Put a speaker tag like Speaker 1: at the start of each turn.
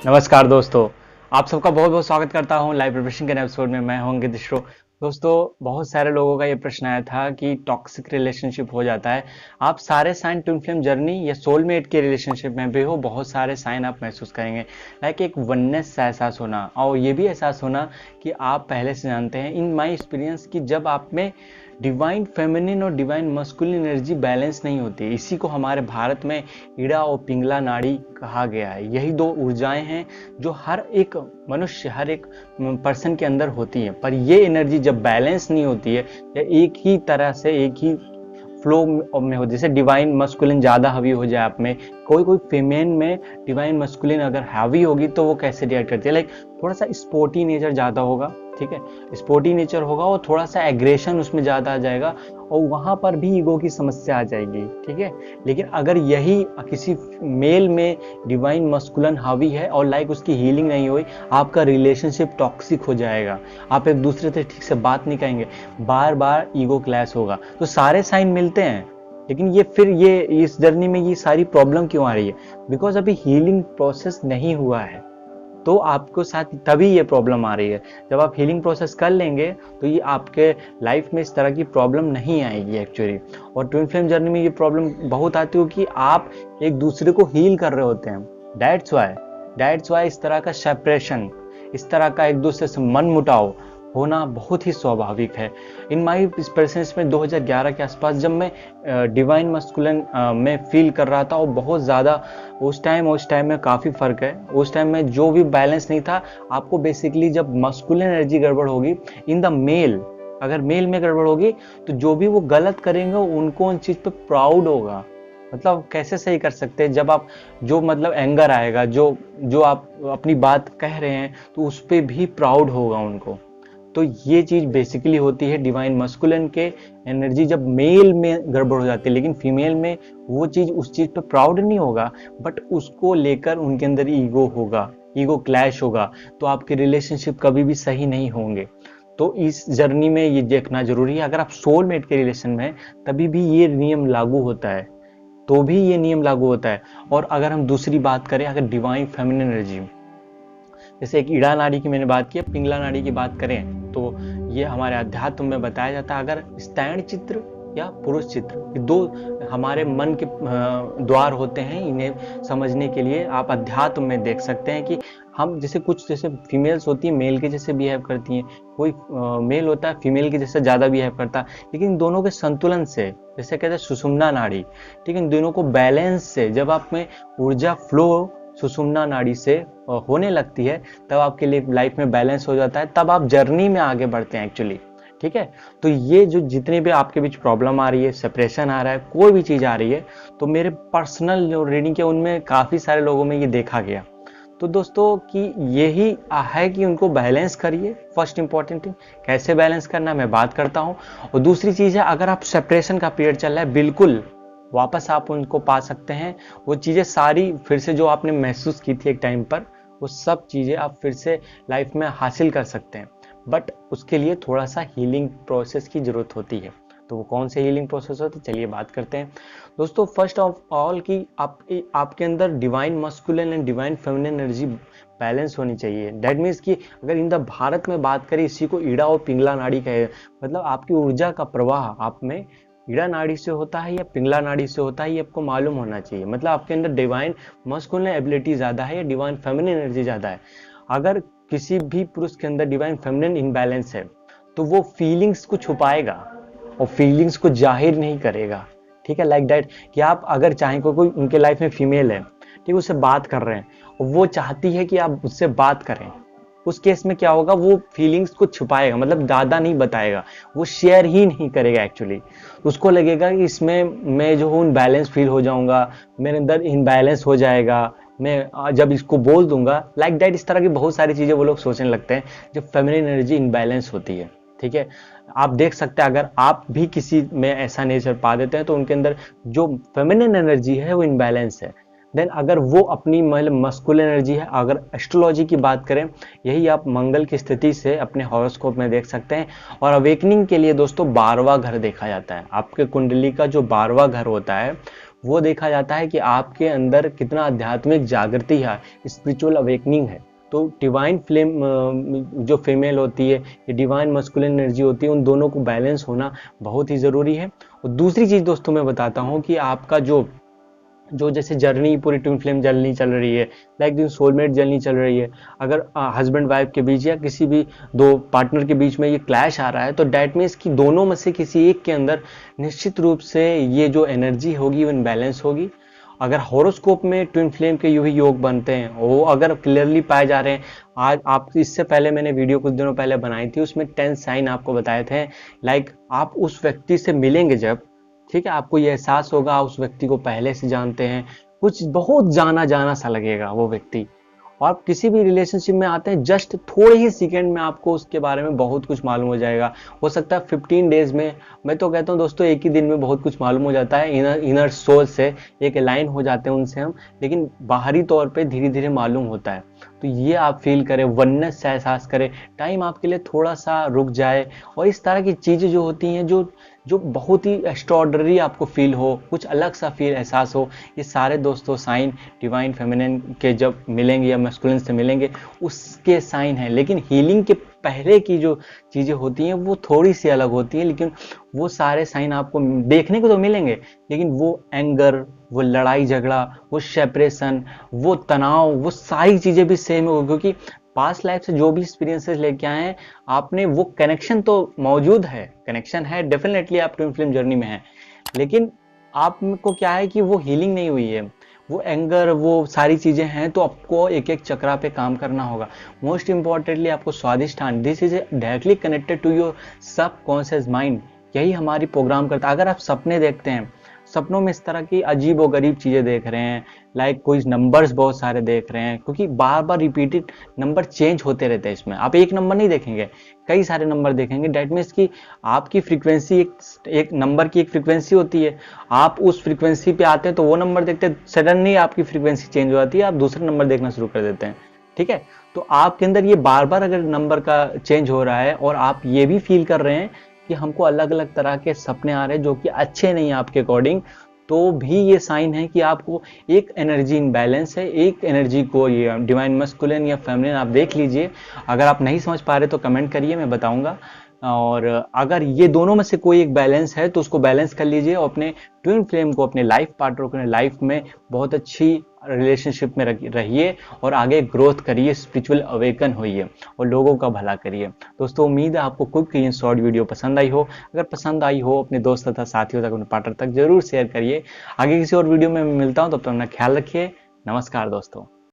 Speaker 1: नमस्कार दोस्तों। आप सबका बहुत बहुत स्वागत करता हूं लाइव प्रिपरेशन के नए एपिसोड में। मैं हूं अंकित मिश्रा। दोस्तों, बहुत सारे लोगों का ये प्रश्न आया था कि टॉक्सिक रिलेशनशिप हो जाता है। आप सारे साइन ट्विन फ्लेम जर्नी या सोलमेट के रिलेशनशिप में भी हो, बहुत सारे साइन आप महसूस करेंगे। लाइक एक वननेस का एहसास होना और ये भी एहसास होना कि आप पहले से जानते हैं, इन माई एक्सपीरियंस, कि जब आप में डिवाइन फेमिनिन और डिवाइन मस्कुलिन एनर्जी बैलेंस नहीं होती। इसी को हमारे भारत में ईड़ा और पिंगला नाड़ी कहा गया है। यही दो ऊर्जाएं हैं जो हर एक मनुष्य, हर एक पर्सन के अंदर होती है। पर ये एनर्जी जब बैलेंस नहीं होती है या एक ही तरह से एक ही फ्लो में हो, जैसे डिवाइन मस्कुलिन ज़्यादा हावी हो जाए आप में, कोई कोई फीमेल में डिवाइन मस्कुलिन अगर हावी होगी तो वो कैसे रिएक्ट करती है। लाइक थोड़ा सा स्पोर्टी नेचर ज़्यादा होगा, ठीक है, स्पोर्टी नेचर होगा और थोड़ा सा एग्रेशन उसमें ज़्यादा आ जाएगा और वहाँ पर भी ईगो की समस्या आ जाएगी, ठीक है। लेकिन अगर यही किसी मेल में डिवाइन मस्कुलिन हावी है और लाइक उसकी हीलिंग नहीं हुई, आपका रिलेशनशिप टॉक्सिक हो जाएगा। आप एक दूसरे से ठीक से बात नहीं करेंगे, बार बार ईगो क्लैश होगा। तो सारे साइन मिलते हैं, लेकिन ये इस जर्नी में ये सारी प्रॉब्लम क्यों आ रही है? बिकॉज अभी हीलिंग प्रोसेस नहीं हुआ है, तो आपको साथ तभी ये प्रॉब्लम आ रही है। जब आप हीलिंग प्रोसेस कर लेंगे तो ये आपके लाइफ में इस तरह की प्रॉब्लम नहीं आएगी एक्चुअली। और ट्विन फ्लेम जर्नी में ये प्रॉब्लम बहुत आती है कि आप एक दूसरे को हील कर रहे होते हैं। दैट्स वाई इस तरह का सेपरेशन, इस तरह का एक दूसरे से मन मुटाव होना बहुत ही स्वाभाविक है। इन माई एक्सपीरियंस में 2011 के आसपास जब मैं डिवाइन मस्कुलिन में फील कर रहा था, और बहुत ज़्यादा उस टाइम में काफ़ी फ़र्क है। उस टाइम में जो भी बैलेंस नहीं था, आपको बेसिकली जब मस्कुलिन एनर्जी गड़बड़ होगी इन द मेल, अगर मेल में गड़बड़ होगी तो जो भी वो गलत करेंगे उनको उन चीज़ पे प्राउड होगा। मतलब कैसे सही कर सकते हैं? जब आप जो मतलब एंगर आएगा, जो आप अपनी बात कह रहे हैं तो उस पर भी प्राउड होगा उनको। तो ये चीज बेसिकली होती है डिवाइन मस्कुलिन के एनर्जी जब मेल में गड़बड़ हो जाती है, लेकिन फीमेल में वो चीज उस चीज पे प्राउड नहीं होगा, बट उसको लेकर उनके अंदर ईगो होगा, ईगो क्लैश होगा, तो आपके रिलेशनशिप कभी भी सही नहीं होंगे। तो इस जर्नी में ये देखना जरूरी है। अगर आप सोलमेट के रिलेशन में हैं तभी भी ये नियम लागू होता है, तो भी ये नियम लागू होता है। और अगर हम दूसरी बात करें, अगर डिवाइन फेमिनिन एनर्जी, जैसे एक ईड़ा नाड़ी की मैंने बात की, पिंगला नाड़ी की बात करें तो ये हमारे अध्यात्म में बताया जाता है। अगर स्टैंड चित्र या पुरुष चित्र, ये दो हमारे मन के द्वार होते हैं। इन्हें समझने के लिए आप अध्यात्म में देख सकते हैं कि हम जैसे कुछ जैसे फीमेल्स होती है मेल के जैसे बिहेव करती हैं, कोई मेल होता है फीमेल के जैसे ज़्यादा बिहेव करता है, लेकिन इन दोनों के संतुलन से, जैसे कहते हैं सुषुम्ना नाड़ी, ठीक है, इन दोनों को बैलेंस से जब आप में ऊर्जा फ्लो सुषुम्ना नाड़ी से होने लगती है, तब आपके लिए लाइफ में बैलेंस हो जाता है, तब आप जर्नी में आगे बढ़ते हैं एक्चुअली, ठीक है। तो ये जो जितने भी आपके बीच प्रॉब्लम आ रही है, सेपरेशन आ रहा है, कोई भी चीज़ आ रही है, तो मेरे पर्सनल जो रीडिंग है उनमें काफ़ी सारे लोगों में ये देखा गया। तो दोस्तों कि यही है कि उनको बैलेंस करिए। फर्स्ट इंपॉर्टेंट थिंग, कैसे बैलेंस करना मैं बात करता हूँ। और दूसरी चीज़ है, अगर आप सेपरेशन का पीरियड चल रहा है, बिल्कुल वापस आप उनको पा सकते हैं। वो चीज़ें सारी फिर से जो आपने महसूस की थी एक टाइम पर, वो सब चीज़ें आप फिर से लाइफ में हासिल कर सकते हैं। बट उसके लिए थोड़ा सा हीलिंग प्रोसेस की ज़रूरत होती है। तो वो कौन से हीलिंग प्रोसेस होते हैं, चलिए बात करते हैं। दोस्तों, फर्स्ट ऑफ ऑल कि आपके अंदर divine masculine and divine feminine energy balance होनी चाहिए। दैट मीन्स कि अगर इन द भारत में बात करें, इसी को ईड़ा और पिंगला नाड़ी कहे। मतलब आपकी ऊर्जा का प्रवाह आप में ईड़ा नाड़ी से होता है या पिंगला नाड़ी से होता है, ये आपको मालूम होना चाहिए। मतलब आपके अंदर डिवाइन मस्कुलिन एबिलिटी ज़्यादा है या डिवाइन फेमिनिन एनर्जी ज़्यादा है। अगर किसी भी पुरुष के अंदर डिवाइन फेमिनिन इनबैलेंस है तो वो फीलिंग्स को छुपाएगा और फीलिंग्स को जाहिर नहीं करेगा, ठीक है। लाइक दैट कि आप अगर चाहें, कोई उनके लाइफ में फीमेल है, ठीक, उससे बात कर रहे हैं और वो चाहती है कि आप उससे बात करें, उस केस में क्या होगा, वो फीलिंग्स को छुपाएगा, मतलब ज़्यादा नहीं बताएगा, वो शेयर ही नहीं करेगा एक्चुअली। उसको लगेगा कि इसमें मैं जो हूँ इनबैलेंस फील हो जाऊंगा, मेरे अंदर इनबैलेंस हो जाएगा, मैं जब इसको बोल दूंगा, लाइक दैट। इस तरह की बहुत सारी चीज़ें वो लोग सोचने लगते हैं जब फेमिनिन एनर्जी इनबैलेंस होती है, ठीक है। आप देख सकते हैं, अगर आप भी किसी में ऐसा नेचर पा देते हैं तो उनके अंदर जो फेमिनिन एनर्जी है वो इनबैलेंस है। देन अगर वो अपनी मतलब मस्कुलिन एनर्जी है, अगर एस्ट्रोलॉजी की बात करें, यही आप मंगल की स्थिति से अपने हॉरोस्कोप में देख सकते हैं। और अवेकनिंग के लिए दोस्तों 12वां घर देखा जाता है। आपके कुंडली का जो 12वां घर होता है वो देखा जाता है कि आपके अंदर कितना आध्यात्मिक जागृति है, स्पिरिचुअल अवेकनिंग है। तो डिवाइन फ्लेम जो फीमेल होती है, ये डिवाइन मस्कुलिन एनर्जी होती है, उन दोनों को बैलेंस होना बहुत ही ज़रूरी है। और दूसरी चीज़ दोस्तों मैं बताता हूँ कि आपका जो जो जैसे जर्नी पूरी ट्विन फ्लेम जर्नी चल रही है, लाइक दिन सोलमेट जर्नी चल रही है, अगर हस्बैंड वाइफ के बीच या किसी भी दो पार्टनर के बीच में ये क्लैश आ रहा है, तो डैट मीन्स कि दोनों में से किसी एक के अंदर निश्चित रूप से ये जो एनर्जी होगी वो इनबैलेंस होगी। अगर हॉरोस्कोप में ट्विन फ्लेम के यू ही योग बनते हैं, वो अगर क्लियरली पाए जा रहे हैं, आज आप इससे पहले मैंने वीडियो कुछ दिनों पहले बनाई थी, उसमें 10 साइन आपको बताए थे। लाइक आप उस व्यक्ति से मिलेंगे जब, ठीक है, आपको ये एहसास होगा आप उस व्यक्ति को पहले से जानते हैं, कुछ बहुत जाना जाना सा लगेगा वो व्यक्ति। और आप किसी भी रिलेशनशिप में आते हैं, जस्ट थोड़े ही सेकंड में आपको उसके बारे में बहुत कुछ मालूम हो जाएगा। हो सकता है 15 डेज में, मैं तो कहता हूँ दोस्तों एक ही दिन में बहुत कुछ मालूम हो जाता है। इनर सोल से एक अलाइन हो जाते हैं उनसे हम, लेकिन बाहरी तौर पे धीरे धीरे मालूम होता है। तो ये आप फील करें, वननेस से एहसास करें, टाइम आपके लिए थोड़ा सा रुक जाए, और इस तरह की चीज़ें जो होती हैं, जो जो बहुत ही एक्स्ट्रॉर्डनरी आपको फील हो, कुछ अलग सा फील एहसास हो, ये सारे दोस्तों साइन डिवाइन फेमिनिन के जब मिलेंगे या मैस्कुलिन से मिलेंगे उसके साइन हैं। लेकिन हीलिंग के पहले की जो चीज़ें होती हैं वो थोड़ी सी अलग होती हैं, लेकिन वो सारे साइन आपको देखने को तो मिलेंगे, लेकिन वो एंगर, वो लड़ाई झगड़ा, वो सेपरेशन, वो तनाव, वो सारी चीज़ें भी सेम हो, क्योंकि पास्ट लाइफ से जो भी एक्सपीरियंसेस लेके आए हैं आपने, वो कनेक्शन तो मौजूद है, कनेक्शन है डेफिनेटली, आप ट्विन फ्लेम जर्नी में हैं, लेकिन आपको क्या है कि वो हीलिंग नहीं हुई है, वो एंगर, वो सारी चीज़ें हैं, तो आपको एक एक चक्रा पे काम करना होगा। मोस्ट इंपॉर्टेंटली आपको स्वादिष्ठान, this is directly connected to your subconscious mind, यही हमारी प्रोग्राम करता है। अगर आप सपने देखते हैं, सपनों में इस तरह की अजीब व गरीब चीज़ें देख रहे हैं, लाइक कोई नंबर्स बहुत सारे देख रहे हैं, क्योंकि बार बार रिपीटेड नंबर चेंज होते रहते हैं इसमें, आप एक नंबर नहीं देखेंगे, कई सारे नंबर देखेंगे। डेट मीन्स कि आपकी फ्रीक्वेंसी एक नंबर की एक फ्रीक्वेंसी होती है, आप उस फ्रीक्वेंसी पे आते हैं तो वो नंबर देखते हैं, सडनली आपकी फ्रीक्वेंसी चेंज हो जाती है, आप दूसरा नंबर देखना शुरू कर देते हैं। ठीक है, तो आपके अंदर ये बार बार अगर नंबर का चेंज हो रहा है और आप ये भी फील कर रहे हैं कि हमको अलग अलग तरह के सपने आ रहे हैं जो कि अच्छे नहीं है आपके अकॉर्डिंग, तो भी ये साइन है कि आपको एक एनर्जी इनबैलेंस है। एक एनर्जी को, ये डिवाइन मस्कुलिन या फेमिनिन, आप देख लीजिए। अगर आप नहीं समझ पा रहे तो कमेंट करिए, मैं बताऊंगा। और अगर ये दोनों में से कोई एक बैलेंस है तो उसको बैलेंस कर लीजिए, और अपने ट्विन फ्लेम को, अपने लाइफ पार्टनर को, अपने लाइफ में बहुत अच्छी रिलेशनशिप में रहिए और आगे ग्रोथ करिए, स्पिरिचुअल अवेकन होइए और लोगों का भला करिए। दोस्तों उम्मीद है आपको कुछ ये शॉर्ट वीडियो पसंद आई हो। अगर पसंद आई हो, अपने दोस्त तथा साथियों तक, अपने पार्टनर तक जरूर शेयर करिए। आगे किसी और वीडियो में मैं मिलता हूं, तब तक अपना ख्याल रखिए। नमस्कार दोस्तों।